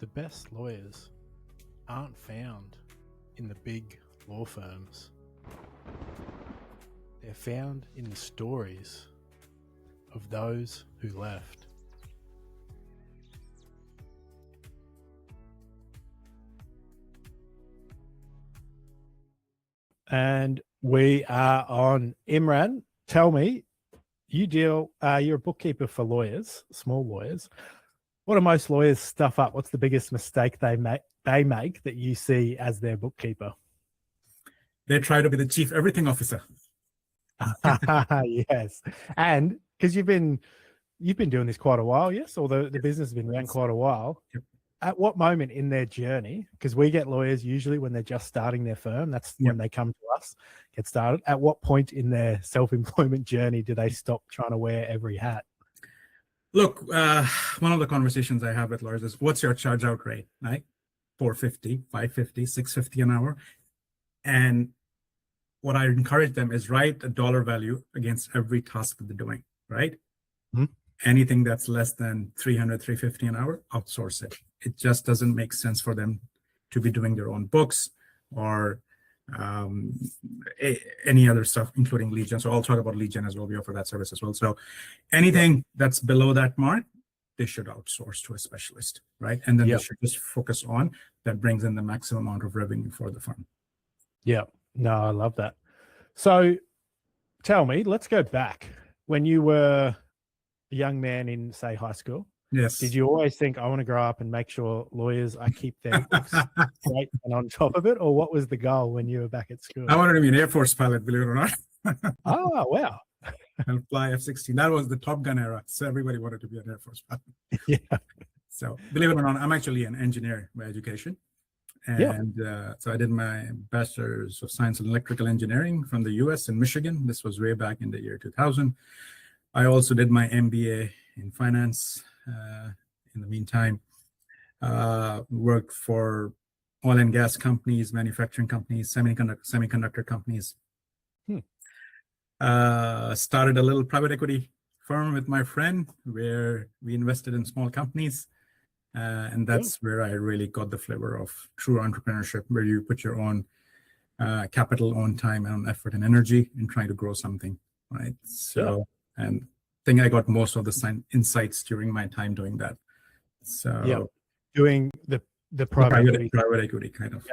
The best lawyers aren't found in the big law firms. They're found in the stories of those who left. And we are on. Imran, tell me, you're a bookkeeper for lawyers, small lawyers. What do most lawyers stuff up? What's the biggest mistake they make that you see as their bookkeeper? They try to be the chief everything officer. Yes. And because you've been doing this quite a while, yes? Or the business has been around quite a while. Yep. At what moment in their journey, because we get lawyers usually when they're just starting their firm, that's when they come to us, get started. At what point in their self-employment journey do they stop trying to wear every hat? Look, one of the conversations I have with lawyers is, what's your charge out rate, right? $450, $550, $650 an hour. And what I encourage them is write a dollar value against every task that they're doing, right? Mm-hmm. Anything that's less than $300, $350 an hour, outsource it. It just doesn't make sense for them to be doing their own books or any other stuff, including lead gen. So I'll talk about lead gen as well. We offer that service as well. So anything that's below that mark, they should outsource to a specialist, right? And then they should just focus on that brings in the maximum amount of revenue for the firm. Yeah, no, I love that. So tell me, let's go back. When you were a young man in, say, high school, yes, did you always think, I want to grow up and make sure lawyers, I keep their books straight and on top of it? Or what was the goal when you were back at school? I wanted to be an Air Force pilot, believe it or not. Oh, wow. And fly F-16. That was the Top Gun era. So everybody wanted to be an Air Force pilot. Yeah. So believe it or not, I'm actually an engineer by education. And so I did my Bachelor's of Science in Electrical Engineering from the US in Michigan. This was way back in the year 2000. I also did my MBA in finance. In the meantime, worked for oil and gas companies, manufacturing companies, semiconductor companies. Started a little private equity firm with my friend where we invested in small companies. And that's where I really got the flavor of true entrepreneurship, where you put your own capital, own time, own effort and energy in trying to grow something, right? So, and I think I got most of the insights during my time doing that. So, doing the private equity kind of.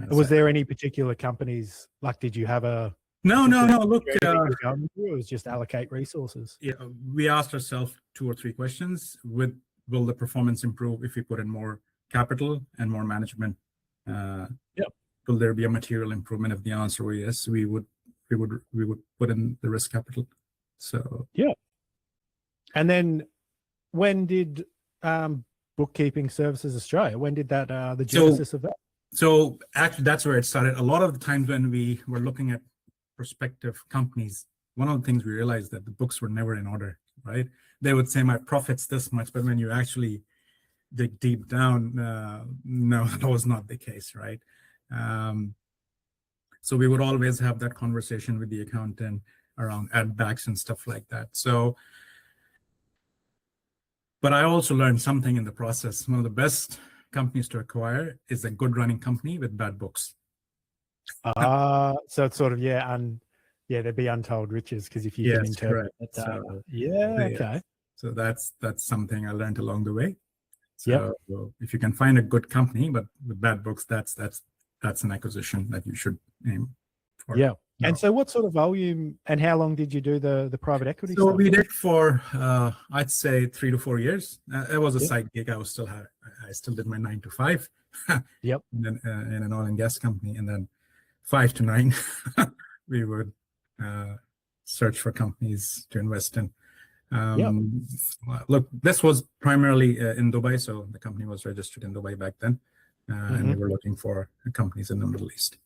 Was there any particular companies, like did you have a... No. Look, it was just allocate resources. Yeah, we asked ourselves 2 or 3 questions. Will the performance improve if we put in more capital and more management? Will there be a material improvement? If the answer was yes, we would put in the risk capital. So And then when did Bookkeeping Services Australia? When did that the genesis of that? So actually, that's where it started. A lot of the times when we were looking at prospective companies, one of the things we realized that the books were never in order, right? They would say my profit's this much, but when you actually dig deep down, no, that was not the case, right? So we would always have that conversation with the accountant around add backs and stuff like that. So, but I also learned something in the process. One of the best companies to acquire is a good running company with bad books. So it's sort of, there'd be untold riches because if you can interpret it. Okay. So that's something I learned along the way. So if you can find a good company but with bad books, that's an acquisition that you should aim for. Yeah. And so what sort of volume and how long did you do the private equity So stuff? we did for I'd say 3 to 4 years. It was a side gig. I still did my 9 to 5. And then in an oil and gas company, and then 5 to 9 we would search for companies to invest in. Look, this was primarily in Dubai, so the company was registered in Dubai back then, and we were looking for companies in the Middle East.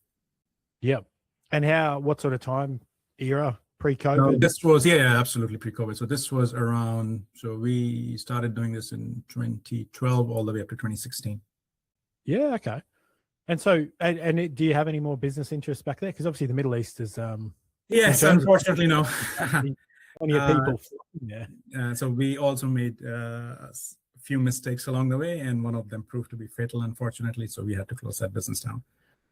And what sort of time era, pre-COVID? No, this was absolutely pre-COVID. So this was around. So we started doing this in 2012 all the way up to 2016. Yeah. Okay. And so, do you have any more business interests back there? Because obviously the Middle East is. Yes, unfortunately, no. Plenty of people. So we also made a few mistakes along the way, and one of them proved to be fatal, unfortunately. So we had to close that business down.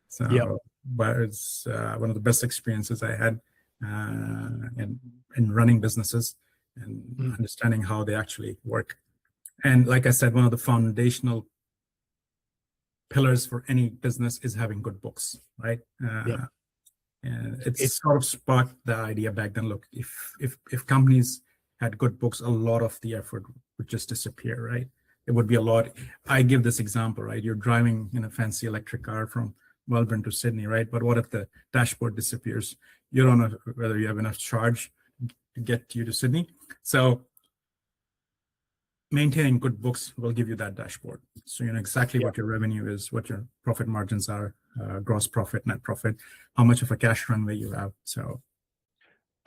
So, Yep. but it's one of the best experiences I had in running businesses and understanding how they actually work. And like I said, one of the foundational pillars for any business is having good books, right? Yep. And it's sort of sparked the idea back then. Look, if companies had good books, a lot of the effort would just disappear, right? It would be a lot. I give this example, right? You're driving in a fancy electric car from Melbourne to Sydney, right? But what if the dashboard disappears? You don't know whether you have enough charge to get you to Sydney. So maintaining good books will give you that dashboard. So you know exactly what your revenue is, what your profit margins are, gross profit, net profit, how much of a cash runway you have. So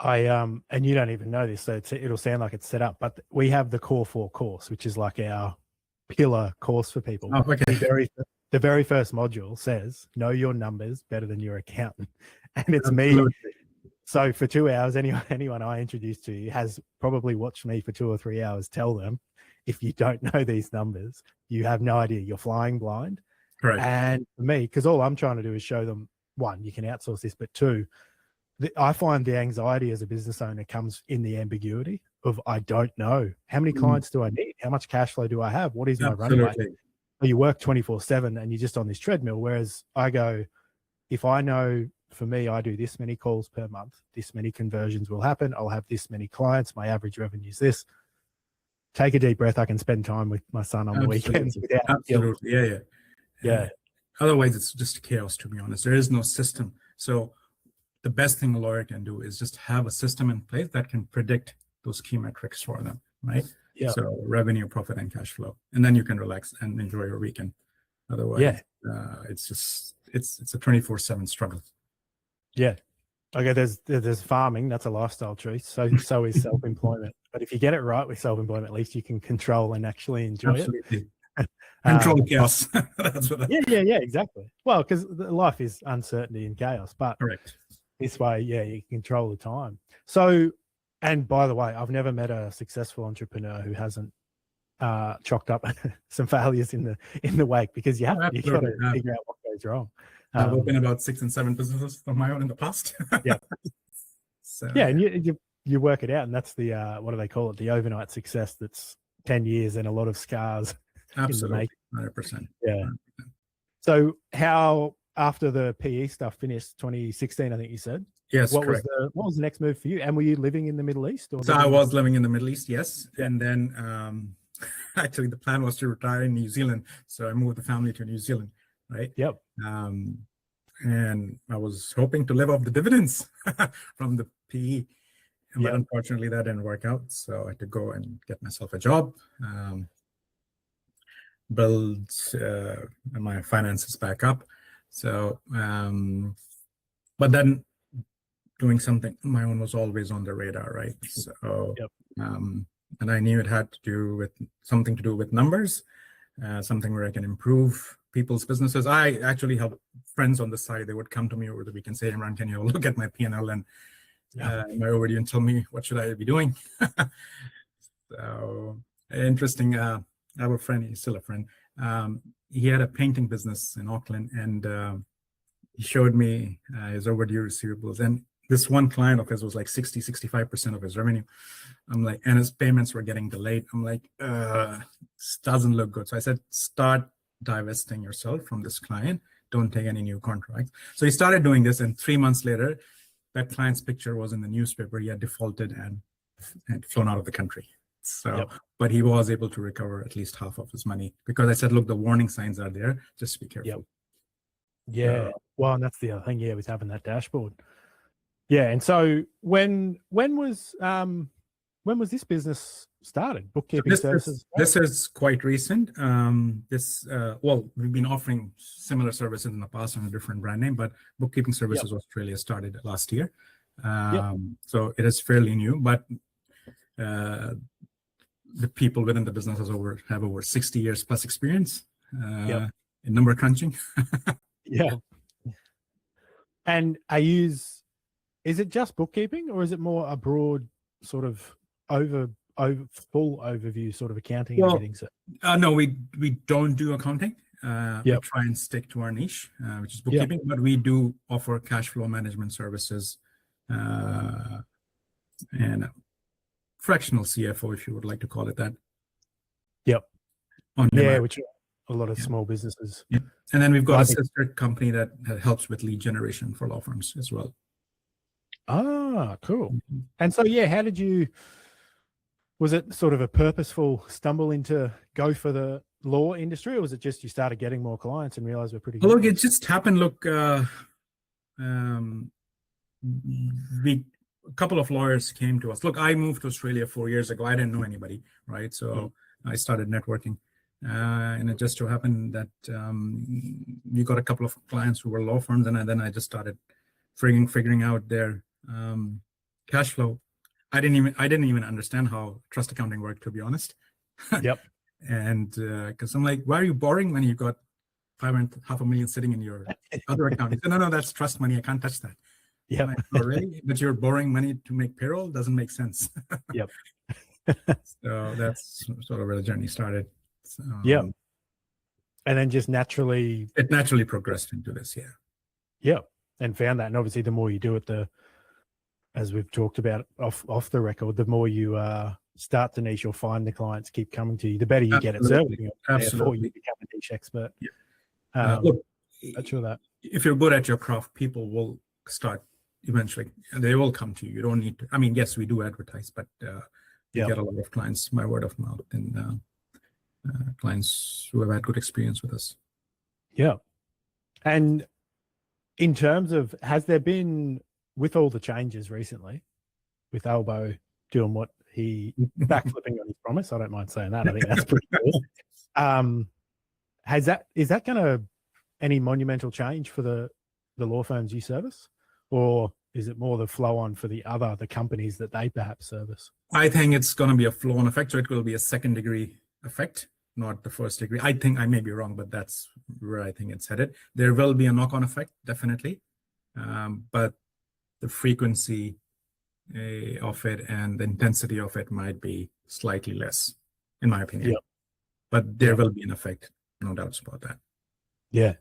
and you don't even know this, so it'll sound like it's set up, but we have the Core 4 course, which is like our pillar course for people. Oh, okay. The very first module says, know your numbers better than your accountant. And it's Absolutely. me. So for 2 hours, anyone I introduce to you has probably watched me for 2 or 3 hours tell them, if you don't know these numbers, you have no idea. You're flying blind. Correct. And for me, because all I'm trying to do is show them, one, you can outsource this, but two, I find the anxiety as a business owner comes in the ambiguity of, I don't know. How many clients do I need? How much cash flow do I have? What is my runway? You work 24/7 and you're just on this treadmill. Whereas I go, if I know, for me, I do this many calls per month, this many conversions will happen. I'll have this many clients. My average revenue is this. Take a deep breath. I can spend time with my son on the weekends without guilt. Yeah. Otherwise, it's just chaos, to be honest. There is no system. So the best thing a lawyer can do is just have a system in place that can predict those key metrics for them, right? Yeah. So revenue, profit, and cash flow, and then you can relax and enjoy your weekend. Otherwise, it's a 24/7 struggle. Yeah. Okay. There's farming. That's a lifestyle choice. So is self-employment. But if you get it right with self-employment, at least you can control and actually enjoy it. Control chaos. That's what yeah, exactly. Well, because life is uncertainty and chaos, but correct. This way, you control the time. So, and by the way, I've never met a successful entrepreneur who hasn't chalked up some failures in the wake, because you got to figure out what goes wrong. I've opened about 6 and 7 businesses of my own in the past. Yeah. So, and you work it out, and that's the what do they call it? The overnight success that's 10 years and a lot of scars. Absolutely, 100%. Yeah. 100%. So how, after the PE stuff finished, 2016, I think you said. Yes, what correct. Was the next move for you? And were you living in the Middle East? So I was living in the Middle East, yes. Yeah. And then actually the plan was to retire in New Zealand. So I moved the family to New Zealand, right? Yep. And I was hoping to live off the dividends from the PE. But unfortunately that didn't work out. So I had to go and get myself a job, build my finances back up. So, but then doing something on my own was always on the radar, right? So, and I knew it had to do with something to do with numbers, something where I can improve people's businesses. I actually have friends on the side. They would come to me over the weekend, say, Imran, can you look at my P&L and my overdue and tell me what should I be doing? So interesting. I have a friend, he's still a friend. He had a painting business in Auckland, and he showed me his overdue receivables. And this one client of his was like 65% of his revenue. I'm like, and his payments were getting delayed. I'm like, this doesn't look good. So I said, start divesting yourself from this client. Don't take any new contracts. So he started doing this, and 3 months later, that client's picture was in the newspaper. He had defaulted and had flown out of the country. So, but he was able to recover at least half of his money, because I said, look, the warning signs are there. Just be careful. Yeah. Well, and that's the other thing. Yeah, was having that dashboard. Yeah. And so when was this business started? Bookkeeping Services. This is quite recent. Well, we've been offering similar services in the past under a different brand name, but Bookkeeping Services Australia started last year. So it is fairly new, but the people within the business have over 60 years plus experience in number crunching. And is it just bookkeeping, or is it more a broad sort of full overview sort of accounting Well, and everything. So No, we don't do accounting. We Yep. try and stick to our niche, which is Yep. bookkeeping, but we do offer cash flow management services and fractional CFO, if you would like to call it that. Yep. On Yeah, demand. which a lot of Yeah. small businesses. Yeah. And then we've got I a think- sister company that helps with lead generation for law firms as well. Ah, cool. And so, yeah, how did you, was it sort of a purposeful stumble into go for the law industry, or was it just you started getting more clients and realized we're pretty good? Look, it just happened. Look, a couple of lawyers came to us. Look, I moved to Australia 4 years ago. I didn't know anybody, right? So I started networking. And it just so happened that we got a couple of clients who were law firms, and then I just started figuring out their cash flow. I didn't even understand how trust accounting worked, to be honest. Yep. And because I'm like, why are you borrowing when you've got $500,000 sitting in your other account? He said, no, that's trust money. I can't touch that. Yep. Like, oh, really? But you're borrowing money to make payroll? Doesn't make sense. Yep. So that's sort of where the journey started. So, Yep. And then just naturally. It naturally progressed into this, yeah. Yep. And found that. And obviously the more you do it, as we've talked about off the record, the more you start to niche or find the clients keep coming to you, the better you get at serving it. Therefore, you become a niche expert. Yeah. Look, I'm sure that if you're good at your craft, people will start eventually. They will come to you. You don't need to. I mean, yes, we do advertise, but you get a lot of clients by word of mouth and clients who have had good experience with us. Yeah. And in terms of, has there been, with all the changes recently, with Albo doing what he backflipping on his promise, I don't mind saying that. I think that's pretty cool. Is that going to any monumental change for the law firms you service, or is it more the flow on for the companies that they perhaps service? I think it's going to be a flow on effect, so it will be a second degree effect, not the first degree. I think I may be wrong, but that's where I think it's headed. There will be a knock-on effect, definitely, but the frequency of it and the intensity of it might be slightly less, in my opinion. Yep. But there will be an effect, no doubts about that. Yeah.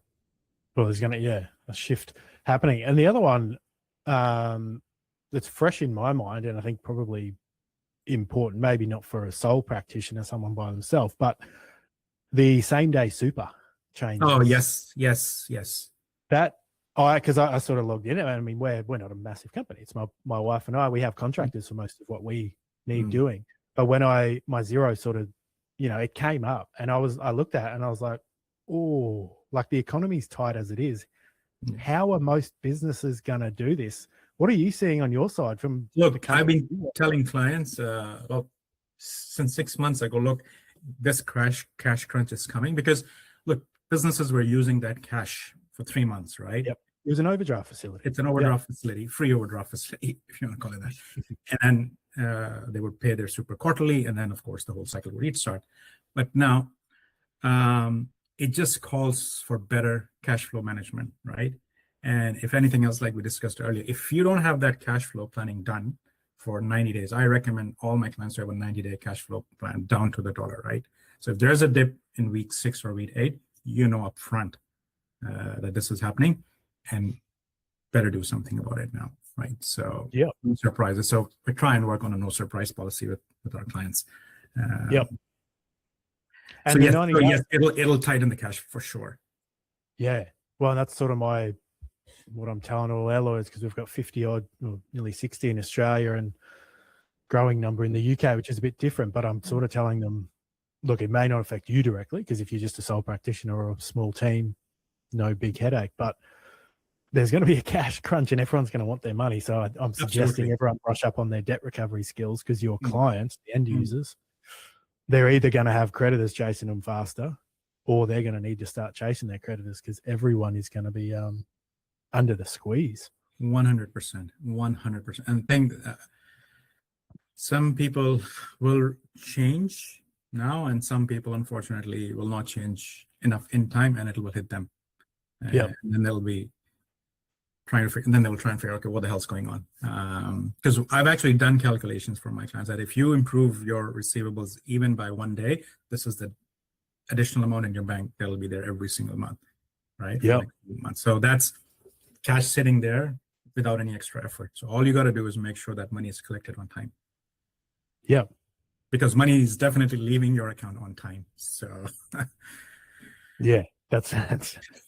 Well, there's going to, a shift happening. And the other one that's fresh in my mind, and I think probably important, maybe not for a sole practitioner, someone by themselves, but the same day super changes. Oh, yes. That, because I sort of logged in. I mean, we're not a massive company. It's my wife and I. We have contractors for most of what we need doing. But when my zero sort of, it came up, and I looked at it and I was like, oh, like the economy's tight as it is. How are most businesses going to do this? What are you seeing on your side from? Look, I've been telling clients, since 6 months ago, look, this cash crunch is coming because, look, businesses were using that cash for 3 months, right? Yep. It was an overdraft facility. It's an overdraft facility, free overdraft facility, if you want to call it that. And they would pay their super quarterly, and then, of course, the whole cycle would restart. But now, it just calls for better cash flow management, right? And if anything else, like we discussed earlier, if you don't have that cash flow planning done for 90 days, I recommend all my clients to have a 90-day cash flow plan down to the dollar, right? So if there's a dip in week 6 or week 8, up front that this is happening and better do something about it now, right? So no surprises. So we try and work on a no surprise policy with our clients. And so yes, it'll tighten the cash for sure. Yeah. Well, that's sort of what I'm telling all our lawyers, because we've got 50 odd, or nearly 60 in Australia and growing number in the UK, which is a bit different. But I'm sort of telling them, look, it may not affect you directly, because if you're just a sole practitioner or a small team, no big headache. But there's going to be a cash crunch and everyone's going to want their money. So I'm suggesting everyone brush up on their debt recovery skills, because your clients, the end users, they're either going to have creditors chasing them faster, or they're going to need to start chasing their creditors, because everyone is going to be under the squeeze. 100%. And think some people will change now, and some people, unfortunately, will not change enough in time, and it will hit them. And then they'll be trying to figure, and then they will try and figure, okay, what the hell's going on? Because I've actually done calculations for my clients that if you improve your receivables even by 1 day, this is the additional amount in your bank that will be there every single month, right? Yeah. So that's cash sitting there without any extra effort. So all you got to do is make sure that money is collected on time. Yeah. Because money is definitely leaving your account on time. So yeah, that's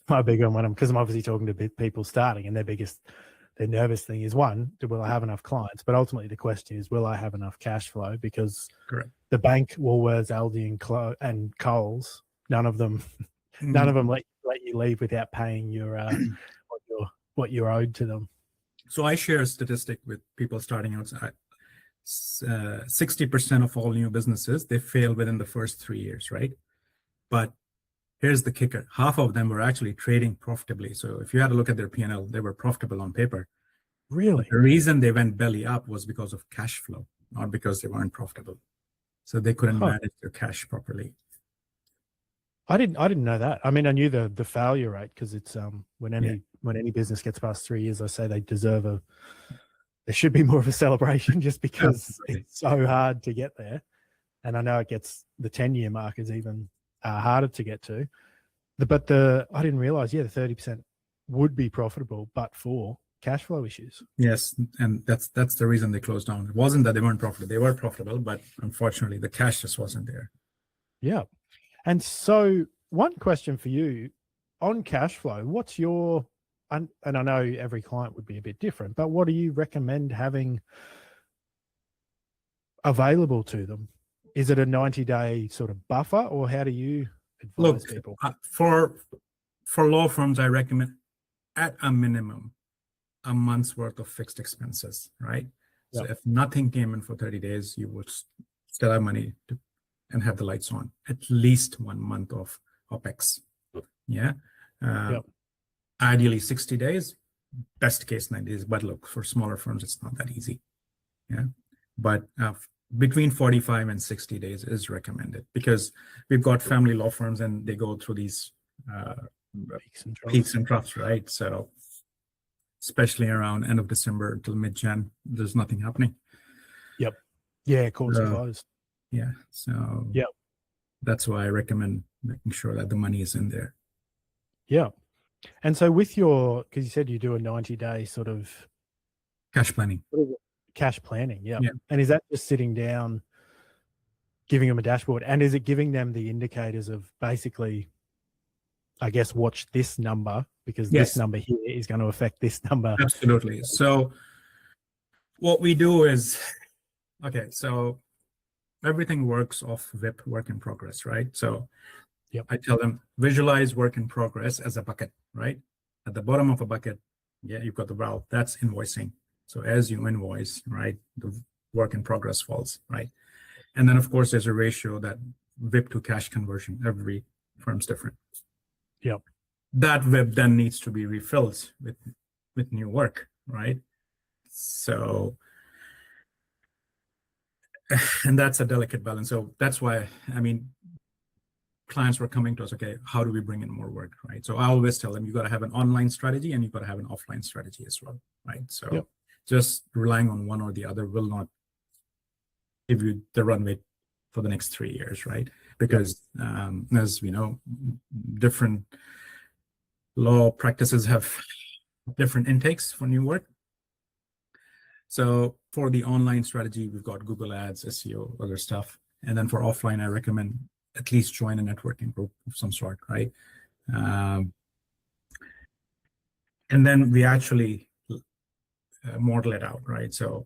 my big one because I'm obviously talking to people starting, and their nervous thing is, one, will I have enough clients? But ultimately the question is, will I have enough cash flow? Because correct. The bank, Woolworths, Aldi, and Coles, none of them let you leave without paying your what you're owed to them. So I share a statistic with people starting out. 60% of all new businesses, they fail within the first 3 years, right? But here's the kicker: half of them were actually trading profitably. So if you had a look at their P&L, they were profitable on paper. Really? The reason they went belly up was because of cash flow, not because they weren't profitable. So they couldn't manage their cash properly. I didn't know that. I mean, I knew the failure rate because it's when any business gets past 3 years, I say they deserve there should be more of a celebration just because Absolutely. It's so hard to get there. And I know it gets the 10-year mark is even harder to get to. But I didn't realize, the 30% would be profitable, but for cash flow issues. Yes, and that's the reason they closed down. It wasn't that they weren't profitable; they were profitable, but unfortunately, the cash just wasn't there. Yeah, and so one question for you on cash flow: what's your and I know every client would be a bit different, but what do you recommend having available to them? Is it a 90-day sort of buffer, or how do you advise people? For law firms, I recommend at a minimum a month's worth of fixed expenses, right? So if nothing came in for 30 days, you would still have money and have the lights on. At least 1 month of OPEX. Yeah. Ideally 60 days, best case 90 days. But look, for smaller firms, it's not that easy. Yeah. But between 45 and 60 days is recommended because we've got family law firms and they go through these peaks and troughs, right? So especially around end of December until mid-Jan, there's nothing happening. Yep. Yeah, courts are closed. Yeah. So that's why I recommend making sure that the money is in there. Yeah. And so with because you said you do a 90-day sort of cash planning. Cash planning, yeah. And is that just sitting down, giving them a dashboard? And is it giving them the indicators of basically, I guess, watch this number because this number here is going to affect this number? Absolutely. So what we do is, so everything works off WIP, work in progress, right? So I tell them, visualize work in progress as a bucket, right? At the bottom of a bucket, you've got the valve. That's invoicing. So as you invoice, right, the work in progress falls, right? And then, of course, there's a ratio that WIP to cash conversion. Every firm's different. Yep. That WIP then needs to be refilled with new work, right? So, and that's a delicate balance. So that's why, clients were coming to us, okay, how do we bring in more work, right? So I always tell them, you got to have an online strategy and you got to have an offline strategy as well, right? So just relying on one or the other will not give you the runway for the next 3 years, right? Because as we know, different law practices have different intakes for new work. So for the online strategy, we've got Google Ads, SEO, other stuff. And then for offline, I recommend at least join a networking group of some sort, right? And then we actually model it out, right? So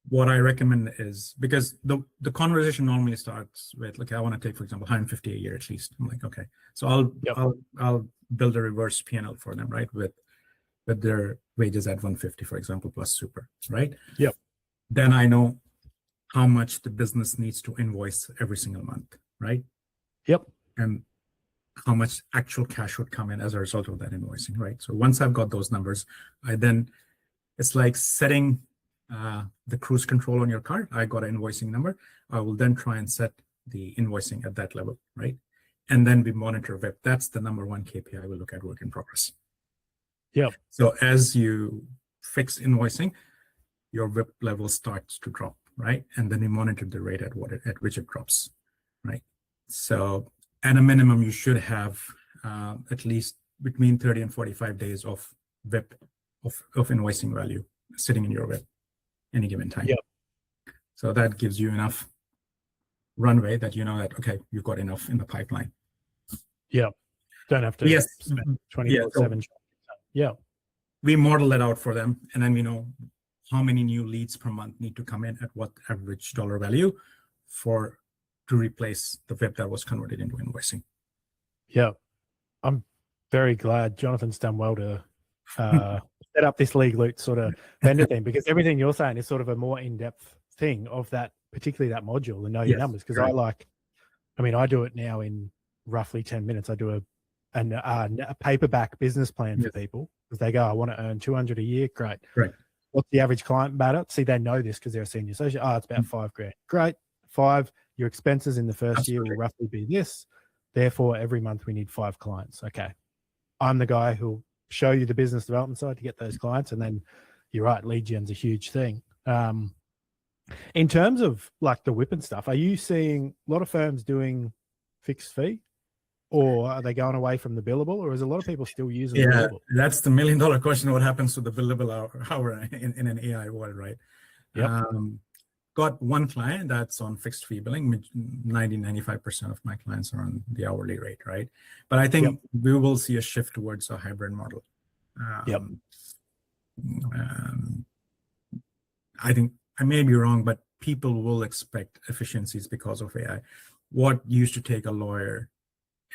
what I recommend is, because the conversation normally starts with, like, I want to take, for example, 150 a year at least. I'm like, okay, so I'll build a reverse P&L for them, right? With their wages at 150, for example, plus super, right? Yep. Then I know how much the business needs to invoice every single month, right? Yep. And how much actual cash would come in as a result of that invoicing, right? So once I've got those numbers, it's like setting the cruise control on your car. I got an invoicing number. I will then try and set the invoicing at that level, right? And then we monitor WIP. That's the number one KPI we look at, work in progress. Yep. So as you fix invoicing, your WIP level starts to drop, right? And then you monitor the rate at which it drops, right? So at a minimum, you should have at least between 30 and 45 days of WIP of invoicing value sitting in your WIP any given time. Yep. So that gives you enough runway that you know that, okay, you've got enough in the pipeline. Yeah. Don't have to Yes. spend 24/7. Yeah. We model that out for them, and then we know how many new leads per month need to come in at what average dollar value to replace the WIP that was converted into invoicing. Yeah. I'm very glad Jonathan's done well to set up this league loot sort of vendor thing, because everything you're saying is sort of a more in-depth thing of that, particularly that module, the know your numbers. Because I do it now in roughly 10 minutes. I do a paperback business plan for people, because they go, I want to earn 200 a year. Great. Right. What's the average client matter? See, they know this because they're a senior associate. Oh, it's about $5,000. Great. 5. Your expenses in the first year will roughly be this. Therefore, every month we need 5 clients. Okay. I'm the guy who'll show you the business development side to get those clients. And then you're right, lead gen's a huge thing. In terms of like the WIP and stuff, are you seeing a lot of firms doing fixed fee, or are they going away from the billable, or is a lot of people still using the billable? That's the $1 million question. What happens to the billable hour in an AI world, right? Yep. Got one client that's on fixed fee billing. 95% of my clients are on the hourly rate, right? But I think we will see a shift towards a hybrid model. I think I may be wrong, but people will expect efficiencies because of AI. What used to take a lawyer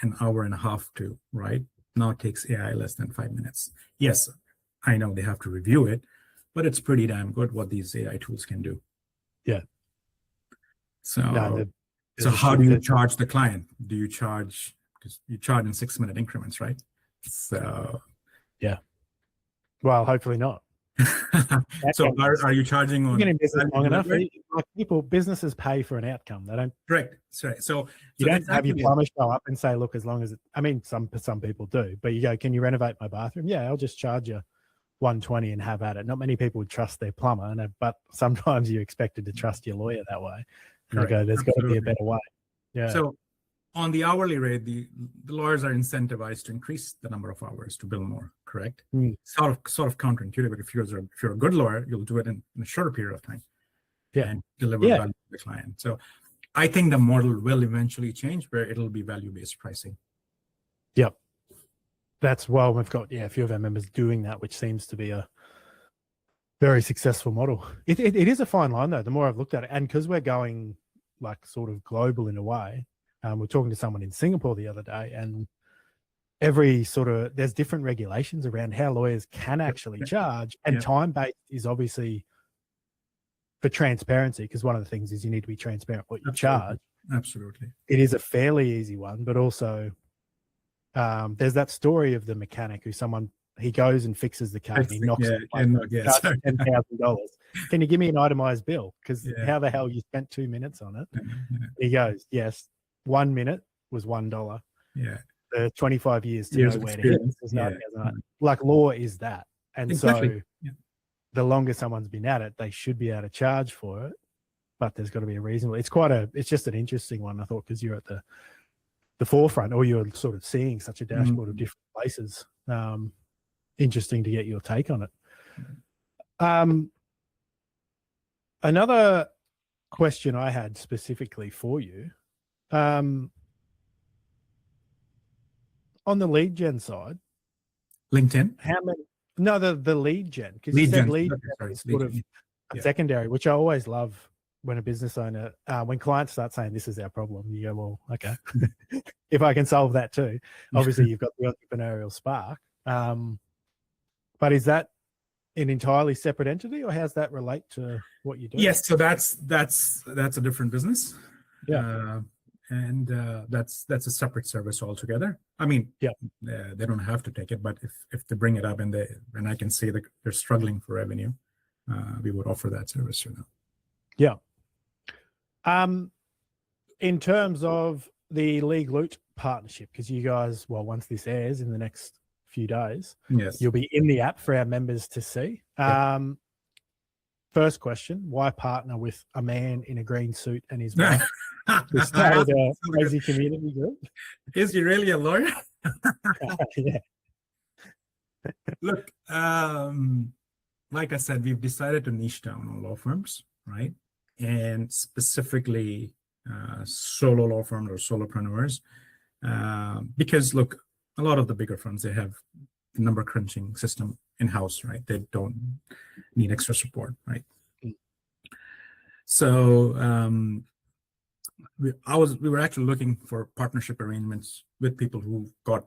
an hour and a half to write now takes AI less than 5 minutes. Yes, I know they have to review it, but it's pretty damn good what these AI tools can do. Yeah. So how do you charge the client? Do you charge, because you charge in 6-minute increments, right? So yeah. Well, hopefully not. So are you charging on business long enough? Like businesses pay for an outcome. They don't. Correct. Sorry. So you don't have your plumber show up and say, look, as long as some people do, but you go, can you renovate my bathroom? Yeah, I'll just charge you $120 and have at it. Not many people would trust their plumber, but sometimes you're expected to trust your lawyer that way. And they go, there's got to be a better way. Yeah. So on the hourly rate, the lawyers are incentivized to increase the number of hours to bill more, correct? Sort of counterintuitive, but if you're a good lawyer, you'll do it in a shorter period of time and deliver value to the client. So I think the model will eventually change where it'll be value-based pricing. Yep. We've got a few of our members doing that, which seems to be a very successful model. It is a fine line though, the more I've looked at it. And because we're going like sort of global in a way, we're talking to someone in Singapore the other day, and there's different regulations around how lawyers can actually charge, and time-based is obviously for transparency, because one of the things is you need to be transparent what you charge. Absolutely. It is a fairly easy one, but also there's that story of the mechanic he goes and fixes the car and he knocks $10,000. Can you give me an itemized bill? Because how the hell you spent 2 minutes on it? He goes, yes, 1 minute was $1. Yeah. The 25 years to know where to hit. Like law is that. And so the longer someone's been at it, they should be able to charge for it, but there's got to be a reasonable. It's just an interesting one, I thought, because you're at the forefront, or you're sort of seeing such a dashboard of different places. Interesting to get your take on it. Another question I had specifically for you, on the lead gen side, LinkedIn. How many? No, the lead gen, because you said lead gen is sort of secondary, which I always love when a business owner, when clients start saying this is our problem. You go, well, okay, if I can solve that too. Obviously, you've got the entrepreneurial spark. But is that an entirely separate entity, or how does that relate to what you do? Yes, so that's a different business. And that's a separate service altogether. I mean, they don't have to take it, but if they bring it up and I can say that they're struggling for revenue, we would offer that service to them. Yeah. In terms of the League Loot partnership, because you guys, once this airs in the next few days. Yes. You'll be in the app for our members to see. First question, why partner with a man in a green suit and his wife? We started a crazy community group. Is he really a lawyer? Yeah. Look, like I said, we've decided to niche down on law firms, right? And specifically solo law firms or solopreneurs. Because look, a lot of the bigger firms, they have the number crunching system in-house, right? They don't need extra support, right? So we were actually looking for partnership arrangements with people who've got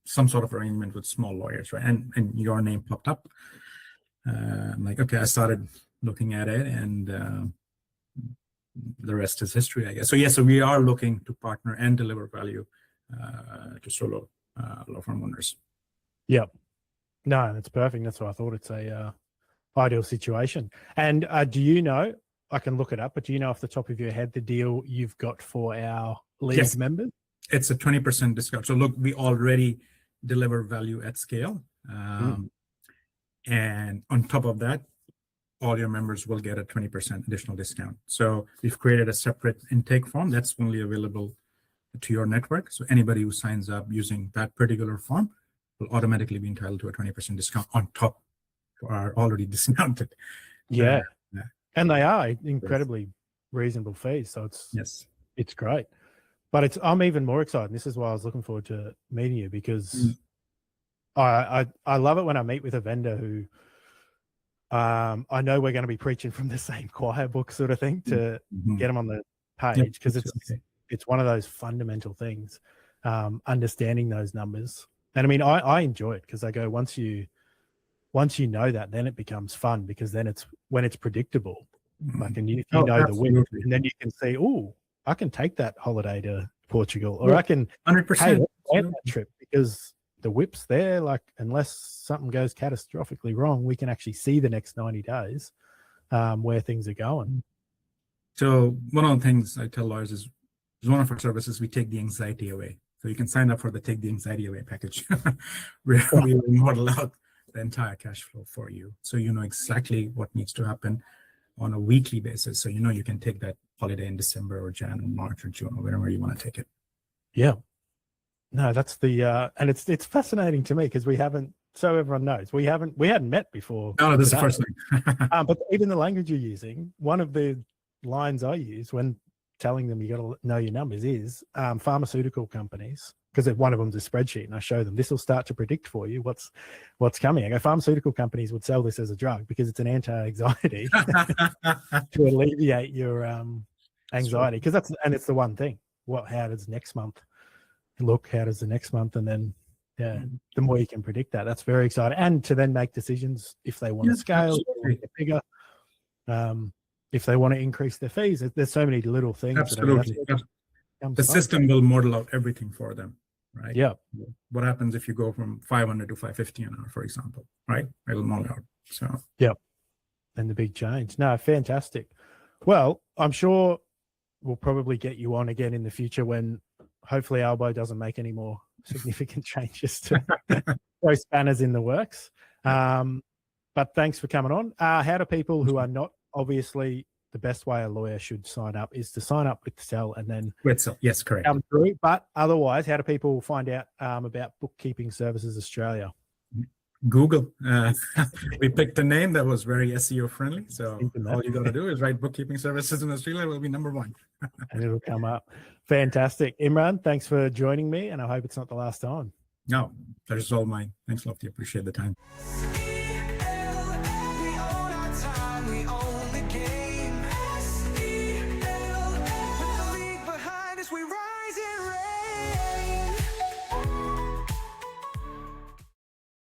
some sort of arrangement with small lawyers, right? And your name popped up. I'm like, okay, I started looking at it, and the rest is history, I guess. So yes, so we are looking to partner and deliver value to solo law firm owners. Yep. No, that's perfect. That's what I thought. It's a ideal situation. And do you know, I can look it up, but do you know off the top of your head the deal you've got for our league members? It's a 20% discount. So look, we already deliver value at scale. And on top of that, all your members will get a 20% additional discount. So we've created a separate intake form that's only available to your network. So anybody who signs up using that particular form will automatically be entitled to a 20% discount on top of our already discounted. Yeah. And they are incredibly reasonable fees. So it's great. But I'm even more excited. This is why I was looking forward to meeting you, because I love it when I meet with a vendor who I know we're going to be preaching from the same choir book sort of thing to get them on the page, because it's one of those fundamental things, understanding those numbers. And I mean, I enjoy it because I go, once you know that, then it becomes fun, because then it's when it's predictable. Like, and you know the win, and then you can see, oh, I can take that holiday to Portugal, or I can 100% plan that trip, because the whip's there. Like, unless something goes catastrophically wrong, we can actually see the next 90 days where things are going. So one of the things I tell lawyers is one of our services, we take the anxiety away. So you can sign up for the Take the Anxiety Away package, where we will model out the entire cash flow for you. So you know exactly what needs to happen on a weekly basis. So you know you can take that holiday in December or Jan or March or June or wherever you want to take it. Yeah. No, that's the and it's fascinating to me, because we haven't, so everyone knows, we hadn't met before. No, this is the first thing. But even the language you're using, one of the lines I use when telling them you got to know your numbers is pharmaceutical companies, because one of them's a spreadsheet, and I show them, this will start to predict for you what's coming. I go, pharmaceutical companies would sell this as a drug because it's an anti-anxiety to alleviate your anxiety, because it's the one thing. How does next month look? How does the next month? And then the more you can predict that, that's very exciting. And to then make decisions if they want to scale, get bigger, if they want to increase their fees. There's so many little things. Absolutely. The system will model out everything for them, right? Yeah. What happens if you go from 500 to 550 an hour, for example, right? It'll model out. So and the big change. No, fantastic. Well, I'm sure we'll probably get you on again in the future when hopefully Albo doesn't make any more significant changes to those spanners in the works. But thanks for coming on. How do people who are not, obviously the best way a lawyer should sign up is to sign up with Cell and then yes, correct. Come through. But otherwise, how do people find out about Bookkeeping Services Australia? Google. We picked a name that was very SEO friendly. So all you got to do is write Bookkeeping Services in Australia. Will be number one. And it'll come up. Fantastic. Imran, thanks for joining me, and I hope it's not the last time. No, pleasure's all mine. Thanks, Lofty. Appreciate the time.